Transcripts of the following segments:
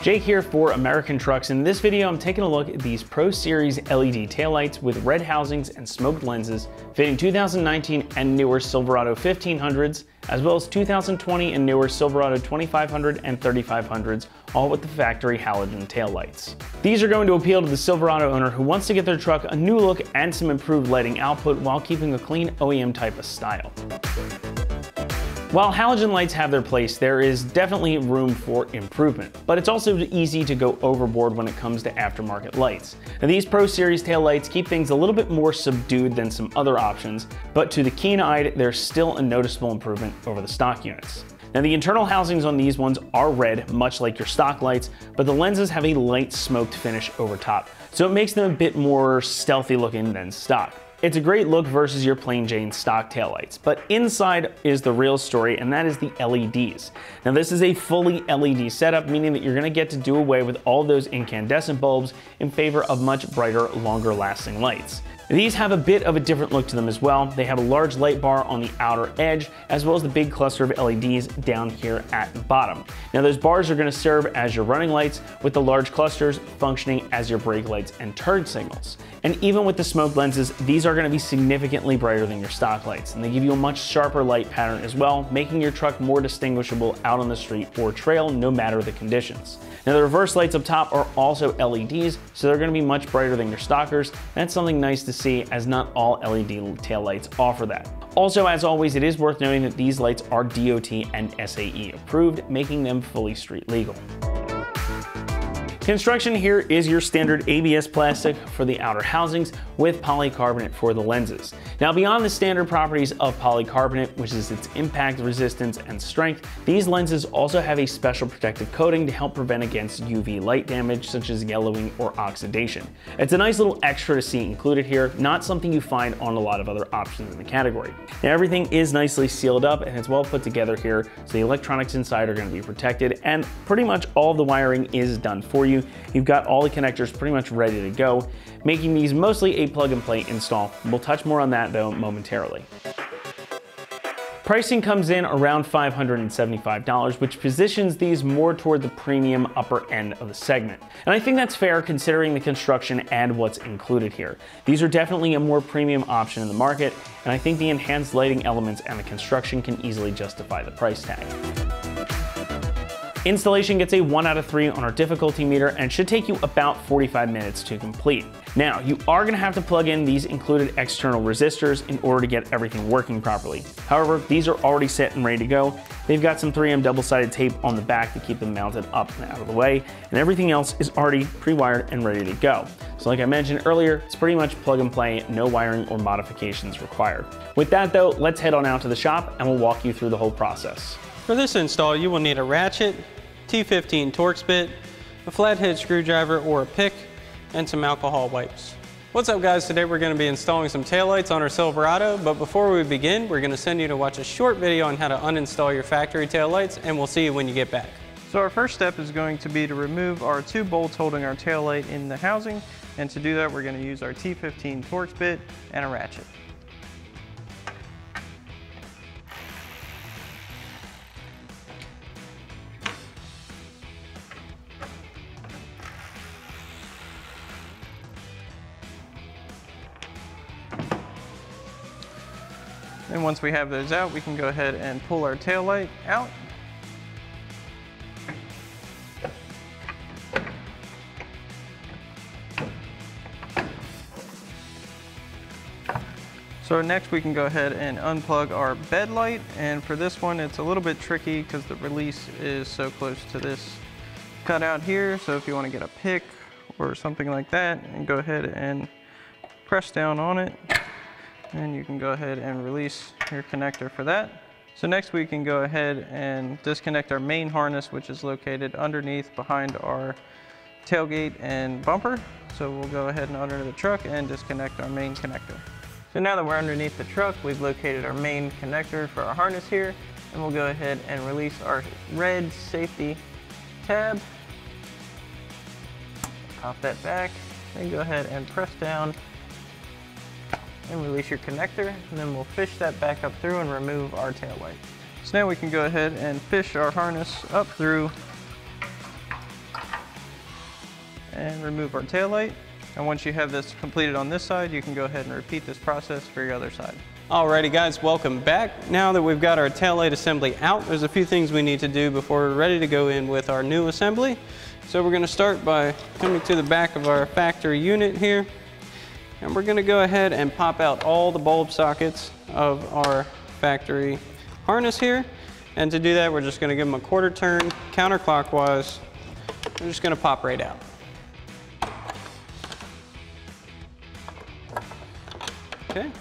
Jake here for American Trucks. In this video, I'm taking a look at these Pro Series LED taillights with red housings and smoked lenses fitting 2019 and newer Silverado 1500s, as well as 2020 and newer Silverado 2500 and 3500s, all with the factory halogen taillights. These are going to appeal to the Silverado owner who wants to get their truck a new look and some improved lighting output while keeping a clean OEM type of style. While halogen lights have their place, there is definitely room for improvement, but it's also easy to go overboard when it comes to aftermarket lights. Now, these Pro Series taillights keep things a little bit more subdued than some other options, but to the keen-eyed, there's still a noticeable improvement over the stock units. Now, the internal housings on these ones are red, much like your stock lights, but the lenses have a light smoked finish over top, so it makes them a bit more stealthy looking than stock. It's a great look versus your plain Jane stock taillights, but inside is the real story, and that is the LEDs. Now, this is a fully LED setup, meaning that you're gonna get to do away with all those incandescent bulbs in favor of much brighter, longer lasting lights. These have a bit of a different look to them as well. They have a large light bar on the outer edge, as well as the big cluster of LEDs down here at the bottom. Now, those bars are gonna serve as your running lights, with the large clusters functioning as your brake lights and turn signals. And even with the smoked lenses, these are gonna be significantly brighter than your stock lights, and they give you a much sharper light pattern as well, making your truck more distinguishable out on the street or trail, no matter the conditions. Now, the reverse lights up top are also LEDs, so they're gonna be much brighter than your stockers. That's something nice to see, as not all LED taillights offer that. Also, as always, it is worth noting that these lights are DOT and SAE approved, making them fully street legal. Construction here is your standard ABS plastic for the outer housings with polycarbonate for the lenses. Now, beyond the standard properties of polycarbonate, which is its impact resistance and strength, these lenses also have a special protective coating to help prevent against UV light damage such as yellowing or oxidation. It's a nice little extra to see included here, not something you find on a lot of other options in the category. Now, everything is nicely sealed up and it's well put together here, so the electronics inside are going to be protected, and pretty much all of the wiring is done for you. You've got all the connectors pretty much ready to go, making these mostly a plug and play install. We'll touch more on that though momentarily. Pricing comes in around $575, which positions these more toward the premium upper end of the segment. And I think that's fair considering the construction and what's included here. These are definitely a more premium option in the market, and I think the enhanced lighting elements and the construction can easily justify the price tag. Installation gets a 1 out of 3 on our difficulty meter and should take you about 45 minutes to complete. Now, you are gonna have to plug in these included external resistors in order to get everything working properly. However, these are already set and ready to go. They've got some 3M double-sided tape on the back to keep them mounted up and out of the way, and everything else is already pre-wired and ready to go. So like I mentioned earlier, it's pretty much plug and play, no wiring or modifications required. With that though, let's head on out to the shop and we'll walk you through the whole process. For this install, you will need a ratchet, T15 Torx bit, a flathead screwdriver or a pick, and some alcohol wipes. What's up guys, today we're going to be installing some taillights on our Silverado, but before we begin, we're going to send you to watch a short video on how to uninstall your factory taillights, and we'll see you when you get back. So our first step is going to be to remove our 2 bolts holding our taillight in the housing, and to do that we're going to use our T15 Torx bit and a ratchet. And once we have those out, we can go ahead and pull our taillight out. So next we can go ahead and unplug our bed light, and for this one it's a little bit tricky because the release is so close to this cutout here. So if you want to get a pick or something like that, and go ahead and press down on it, and you can go ahead and release your connector for that. So next we can go ahead and disconnect our main harness, which is located underneath behind our tailgate and bumper. So we'll go ahead and under the truck and disconnect our main connector. So now that we're underneath the truck, we've located our main connector for our harness here, and we'll go ahead and release our red safety tab. Pop that back, and go ahead and press down and release your connector, and then we'll fish that back up through and remove our tail light. So now we can go ahead and fish our harness up through and remove our taillight. And once you have this completed on this side, you can go ahead and repeat this process for your other side. Alrighty guys, welcome back. Now that we've got our taillight assembly out, there's a few things we need to do before we're ready to go in with our new assembly. So we're going to start by coming to the back of our factory unit here, and we're going to go ahead and pop out all the bulb sockets of our factory harness here. And to do that, we're just going to give them a quarter turn counterclockwise. We're just going to pop right out. Okay.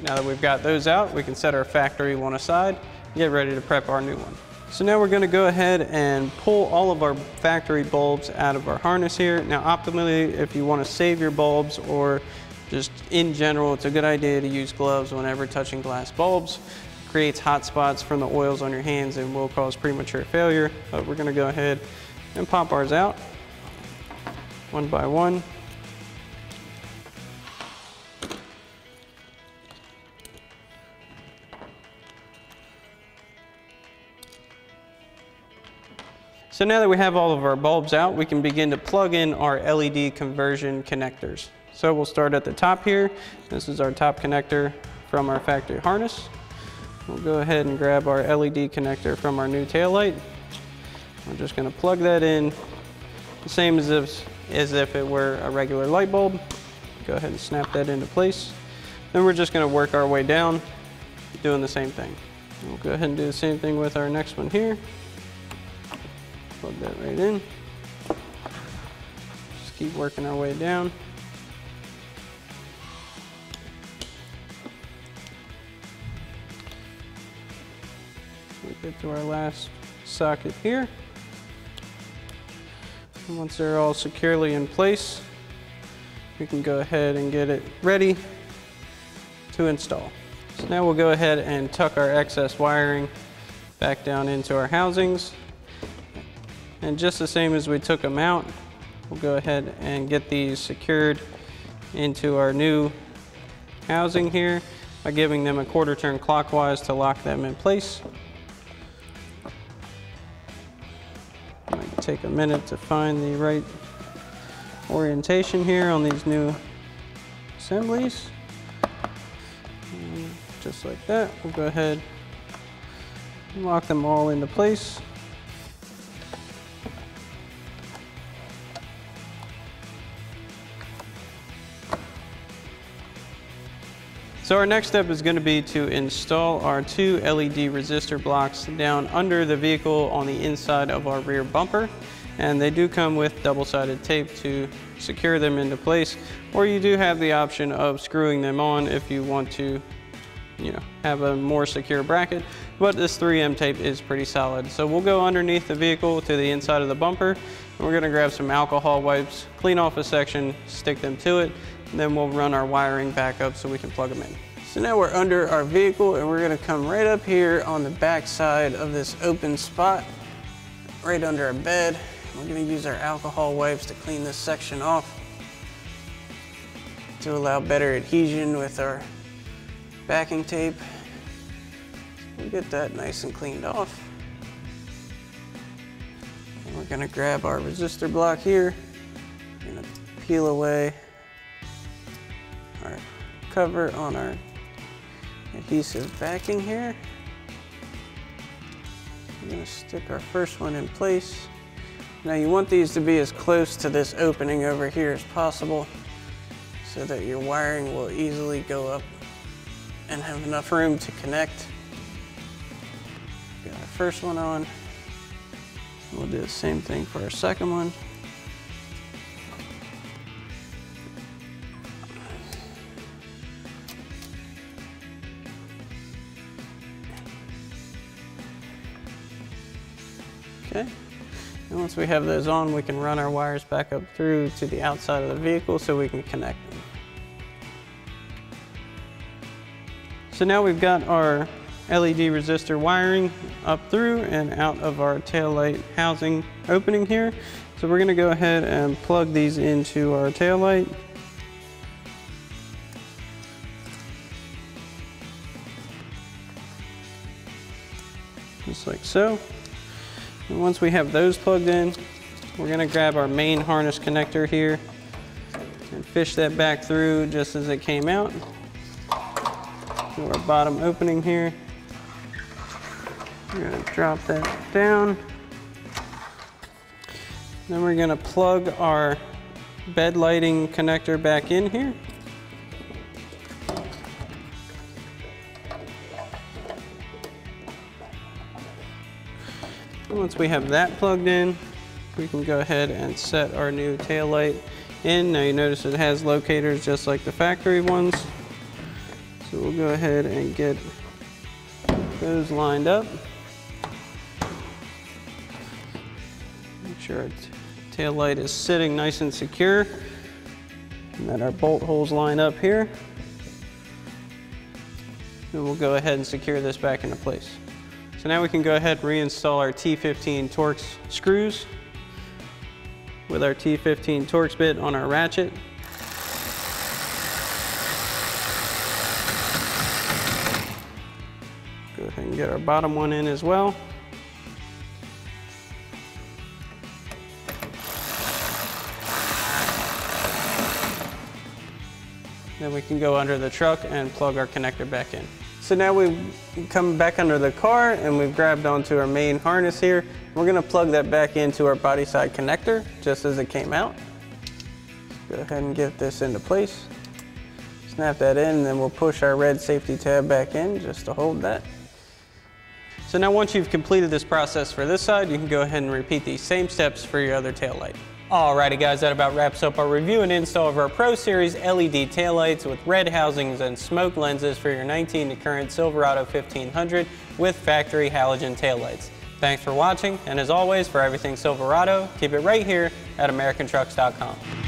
Now that we've got those out, we can set our factory one aside and get ready to prep our new one. So now we're going to go ahead and pull all of our factory bulbs out of our harness here. Now optimally, if you want to save your bulbs or just in general, it's a good idea to use gloves whenever touching glass bulbs. It creates hot spots from the oils on your hands and will cause premature failure. But we're going to go ahead and pop ours out one by one. So now that we have all of our bulbs out, we can begin to plug in our LED conversion connectors. So we'll start at the top here. This is our top connector from our factory harness. We'll go ahead and grab our LED connector from our new taillight. We're just going to plug that in the same as if it were a regular light bulb. Go ahead and snap that into place. Then we're just going to work our way down, doing the same thing. We'll go ahead and do the same thing with our next one here. Plug that right in. Just keep working our way down. We get to our last socket here. And once they're all securely in place, we can go ahead and get it ready to install. So now we'll go ahead and tuck our excess wiring back down into our housings. And just the same as we took them out, we'll go ahead and get these secured into our new housing here by giving them a quarter turn clockwise to lock them in place. Might take a minute to find the right orientation here on these new assemblies. And just like that, we'll go ahead and lock them all into place. So our next step is going to be to install our two LED resistor blocks down under the vehicle on the inside of our rear bumper. And they do come with double-sided tape to secure them into place, or you do have the option of screwing them on if you want to, have a more secure bracket. But this 3M tape is pretty solid. So we'll go underneath the vehicle to the inside of the bumper, and we're going to grab some alcohol wipes, clean off a section, stick them to it, and then we'll run our wiring back up so we can plug them in. So now we're under our vehicle, and we're going to come right up here on the back side of this open spot, right under our bed. We're going to use our alcohol wipes to clean this section off to allow better adhesion with our backing tape. We'll get that nice and cleaned off. And we're going to grab our resistor block here. We're going to peel away our cover on our adhesive backing here. We're going to stick our first one in place. Now you want these to be as close to this opening over here as possible so that your wiring will easily go up and have enough room to connect. Got our first one on. We'll do the same thing for our second one. Okay. And once we have those on, we can run our wires back up through to the outside of the vehicle so we can connect them. So now we've got our LED resistor wiring up through and out of our taillight housing opening here. So we're going to go ahead and plug these into our taillight. Just like so. And once we have those plugged in, We're gonna grab our main harness connector here and fish that back through just as it came out. To our bottom opening here. We're gonna drop that down. Then we're gonna plug our bed lighting connector back in here. And once we have that plugged in, we can go ahead and set our new tail light in. Now you notice it has locators just like the factory ones. So we'll go ahead and get those lined up. Make sure our tail light is sitting nice and secure and that our bolt holes line up here. And we'll go ahead and secure this back into place. So now we can go ahead and reinstall our T15 Torx screws with our T15 Torx bit on our ratchet. Go ahead and get our bottom one in as well. Then we can go under the truck and plug our connector back in. So now we've come back under the car and we've grabbed onto our main harness here. We're gonna plug that back into our body side connector just as it came out. Go ahead and get this into place. Snap that in, and then we'll push our red safety tab back in just to hold that. So now once you've completed this process for this side, you can go ahead and repeat these same steps for your other tail light. Alrighty guys, that about wraps up our review and install of our Pro Series LED taillights with red housings and smoke lenses for your 19 to current Silverado 1500 with factory halogen taillights. Thanks for watching, and as always, for everything Silverado, keep it right here at AmericanTrucks.com.